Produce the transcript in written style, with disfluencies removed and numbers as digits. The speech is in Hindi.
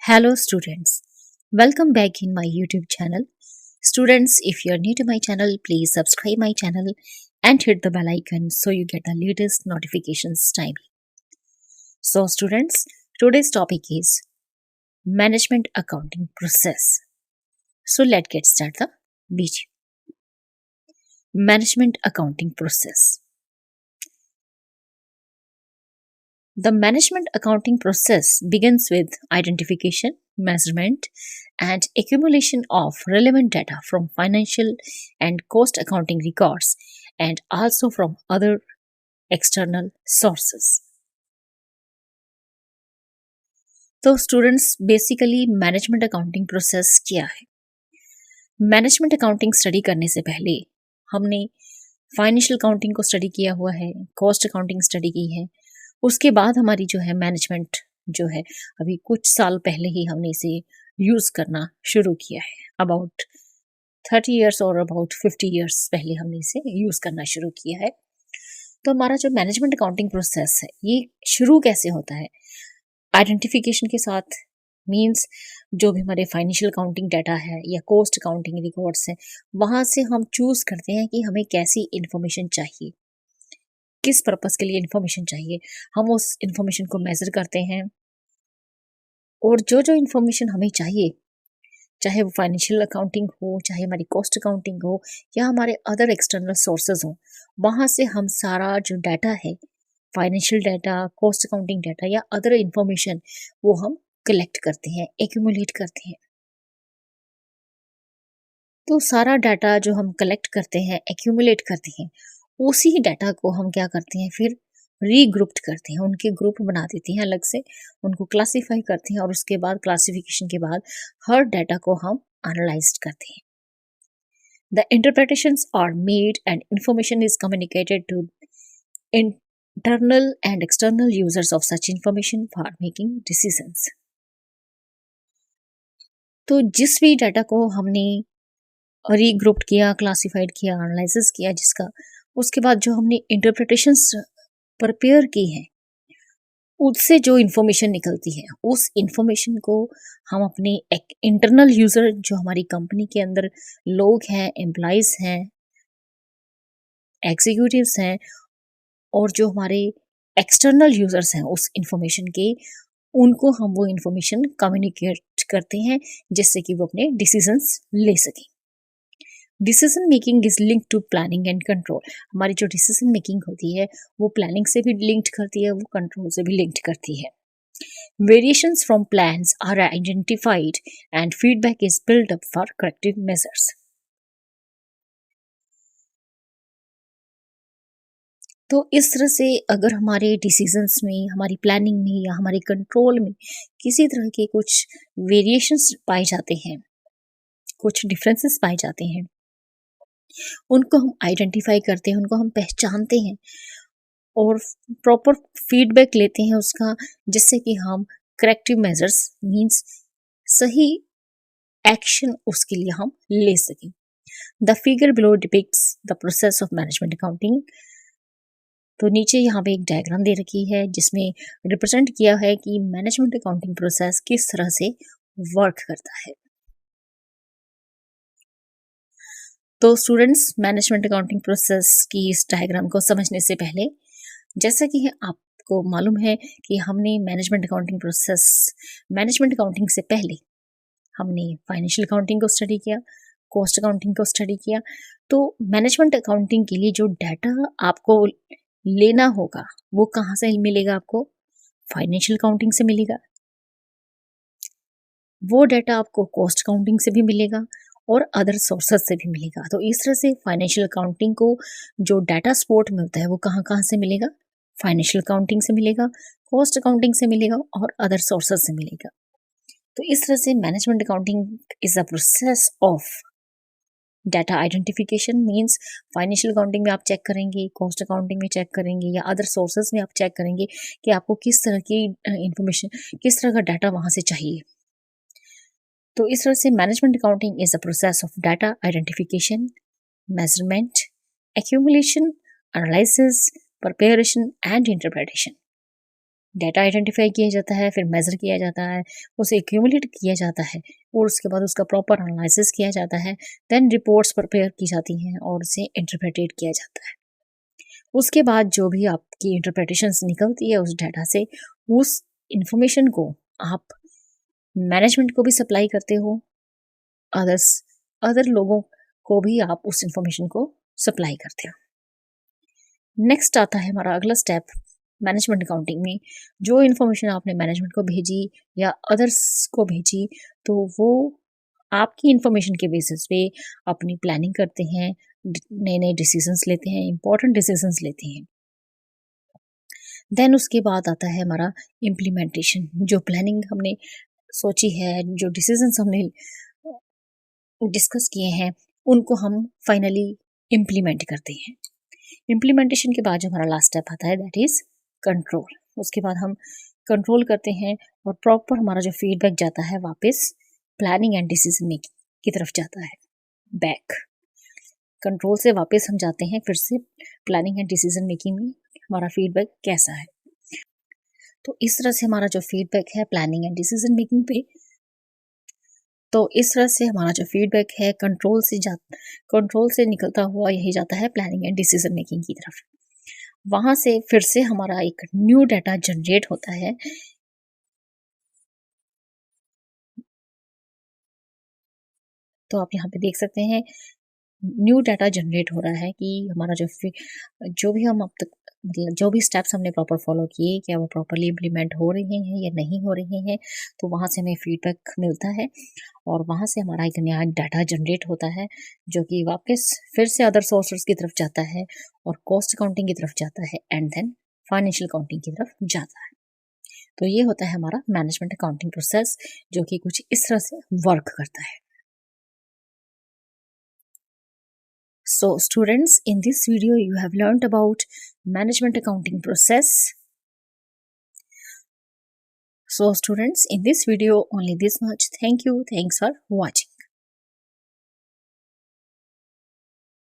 Hello students, welcome back in my YouTube channel. Students, if you are new to my channel, please subscribe my channel and hit the bell icon so you get the latest notifications timely. So students, today's topic is management accounting process. So let's get started the video. Management accounting process. The management accounting process begins with identification, measurement, and accumulation of relevant data from financial and cost accounting records and also from other external sources. तो students basically management accounting process क्या है? मैनेजमेंट अकाउंटिंग स्टडी करने से पहले हमने फाइनेंशियल अकाउंटिंग को स्टडी किया हुआ है, कॉस्ट अकाउंटिंग स्टडी की है, उसके बाद हमारी जो है मैनेजमेंट जो है अभी कुछ साल पहले ही हमने इसे यूज़ करना शुरू किया है। अबाउट 30 इयर्स और अबाउट 50 इयर्स पहले हमने इसे यूज़ करना शुरू किया है। तो हमारा जो मैनेजमेंट अकाउंटिंग प्रोसेस है ये शुरू कैसे होता है? आइडेंटिफिकेशन के साथ, मीन्स जो भी हमारे फाइनेंशियल अकाउंटिंग डाटा है या कॉस्ट अकाउंटिंग रिकॉर्ड्स हैं वहाँ से हम चूज़ करते हैं कि हमें कैसी इन्फॉर्मेशन चाहिए, किस पर्पस के लिए इन्फॉर्मेशन चाहिए। हम उस इन्फॉर्मेशन को मेजर करते हैं और जो जो इन्फॉर्मेशन हमें चाहिए, चाहे वो फाइनेंशियल अकाउंटिंग हो, चाहे हमारी कॉस्ट अकाउंटिंग हो या हमारे अदर एक्सटर्नल सोर्सेज हो, वहाँ से हम सारा जो डाटा है, financial data, cost accounting data या अदर इन्फॉर्मेशन, वो हम कलेक्ट करते हैं, एक्यूमुलेट करते हैं। तो सारा डाटा जो हम कलेक्ट करते हैं, एक्यूमुलेट करते हैं, उसी डाटा को हम क्या करते हैं, फिर रीग्रुप्ड करते हैं, उनके ग्रुप बना देते हैं अलग से, उनको क्लासीफाई करते हैं और उसके बाद क्लासिफिकेशन के बाद हर डाटा को हम एनालाइज करते हैं। The interpretations are made and information is communicated to internal and external users of such information for making decisions. तो जिस भी डाटा को हमने रीग्रुप्ड किया, क्लासिफाइड किया, एनालिसिस किया जिसका, उसके बाद जो हमने इंटरप्रिटेशंस प्रिपेयर की हैं, उससे जो इन्फॉर्मेशन निकलती है, उस इन्फॉर्मेशन को हम अपने एक इंटरनल यूज़र जो हमारी कंपनी के अंदर लोग हैं, एम्प्लॉइज़ हैं, एग्जीक्यूटिव्स हैं और जो हमारे एक्सटर्नल यूज़र्स हैं उस इन्फॉर्मेशन के, उनको हम वो इन्फॉर्मेशन कम्युनिकेट करते हैं जिससे कि वो अपने डिसीजंस ले सकें। Decision making is linked to planning and control. हमारी जो डिसीजन मेकिंग होती है वो प्लानिंग से भी लिंक्ड करती है, वो कंट्रोल से भी लिंक्ड करती है। Variations from plans are identified and feedback is build up for corrective measures. तो इस तरह से अगर हमारे डिसीजंस में, हमारी प्लानिंग में या हमारे कंट्रोल में किसी तरह के कुछ वेरिएशंस पाए जाते हैं, कुछ डिफरेंसेस पाए जाते हैं, उनको हम आइडेंटिफाई करते हैं, उनको हम पहचानते हैं और प्रॉपर फीडबैक लेते हैं उसका, जिससे कि हम करेक्टिव मेजर्स मींस सही एक्शन उसके लिए हम ले सकें। The figure below depicts the process of management accounting. तो नीचे यहाँ पे एक डायग्राम दे रखी है जिसमें रिप्रेजेंट किया है कि मैनेजमेंट अकाउंटिंग प्रोसेस किस तरह से वर्क करता है। तो स्टूडेंट्स, मैनेजमेंट अकाउंटिंग प्रोसेस की इस डायग्राम को समझने से पहले, जैसा कि आपको मालूम है कि हमने मैनेजमेंट अकाउंटिंग से पहले हमने फाइनेंशियल अकाउंटिंग को स्टडी किया, कॉस्ट अकाउंटिंग को स्टडी किया। तो मैनेजमेंट अकाउंटिंग के लिए जो डाटा आपको लेना होगा वो कहाँ से मिलेगा? आपको फाइनेंशियल अकाउंटिंग से मिलेगा, वो डाटा आपको कॉस्ट अकाउंटिंग से भी मिलेगा और अदर सोर्सेस से भी मिलेगा। तो इस तरह से फाइनेंशियल अकाउंटिंग को जो डाटा सपोर्ट मिलता है वो कहाँ कहाँ से मिलेगा? फाइनेंशियल अकाउंटिंग से मिलेगा, कॉस्ट अकाउंटिंग से मिलेगा और अदर सोर्सेस से मिलेगा। तो इस तरह से management accounting is a process of data identification. Means financial accounting में आप चेक करेंगे, कॉस्ट अकाउंटिंग में चेक करेंगे या अदर सोर्सेज में आप चेक करेंगे कि आपको किस तरह की इंफॉर्मेशन, किस तरह का डाटा वहाँ से चाहिए। तो इस तरह से management accounting is a process of data identification, measurement, accumulation, analysis, preparation and interpretation. Data identify किया जाता है, फिर मेज़र किया जाता है, उसे एक्यूमुलेट किया जाता है और उसके बाद उसका प्रॉपर एनालिसिस किया जाता है, देन रिपोर्ट्स प्रिपेयर की जाती हैं और उसे इंटरप्रेटेड किया जाता है। उसके बाद जो भी आपकी इंटरप्रिटेशंस निकलती है उस डाटा से, उस इंफॉर्मेशन को आप मैनेजमेंट को भी सप्लाई करते हो, अदर्स अदर लोगों को भी आप उस इंफॉर्मेशन को सप्लाई करते हो। नेक्स्ट आता है हमारा अगला स्टेप मैनेजमेंट अकाउंटिंग में। जो इन्फॉर्मेशन आपने मैनेजमेंट को भेजी या अदर्स को भेजी, तो वो आपकी इन्फॉर्मेशन के बेसिस पे अपनी प्लानिंग करते हैं, नए नए डिसीजंस लेते हैं, इंपॉर्टेंट डिसीजंस लेते हैं। देन उसके बाद आता है हमारा इम्प्लीमेंटेशन। जो प्लानिंग हमने सोची है, जो डिसीजंस हमने डिस्कस किए हैं, उनको हम फाइनली इम्प्लीमेंट करते हैं। इम्प्लीमेंटेशन के बाद जो हमारा लास्ट स्टेप आता है दैट इज कंट्रोल। उसके बाद हम कंट्रोल करते हैं और प्रॉपर हमारा जो फीडबैक जाता है वापस प्लानिंग एंड डिसीजन मेकिंग की तरफ जाता है। बैक कंट्रोल से वापस हम जाते हैं फिर से प्लानिंग एंड डिसीजन मेकिंग में हमारा फीडबैक कैसा है। तो इस तरह से हमारा जो फीडबैक है प्लानिंग एंड डिसीजन मेकिंग पे, तो इस तरह से हमारा जो फीडबैक है कंट्रोल से निकलता हुआ यही जाता है प्लानिंग एंड डिसीजन मेकिंग की तरफ। वहां से फिर से हमारा एक न्यू डाटा जनरेट होता है। तो आप यहाँ पे देख सकते हैं न्यू डाटा जनरेट हो रहा है कि हमारा जो भी हम अब तक मतलब जो भी स्टेप्स हमने प्रॉपर फॉलो किए, क्या वो प्रॉपरली इम्प्लीमेंट हो रहे हैं या नहीं हो रहे हैं। तो वहाँ से हमें फीडबैक मिलता है और वहाँ से हमारा एक नया डाटा जनरेट होता है जो कि वापस फिर से अदर सोर्सेस की तरफ जाता है और कॉस्ट अकाउंटिंग की तरफ जाता है एंड देन फाइनेंशियल अकाउंटिंग की तरफ जाता है। तो ये होता है हमारा मैनेजमेंट अकाउंटिंग प्रोसेस जो कि कुछ इस तरह से वर्क करता है। So students, in this video you have learned about management accounting process. So students, in this video only this much. Thank you. Thanks for watching.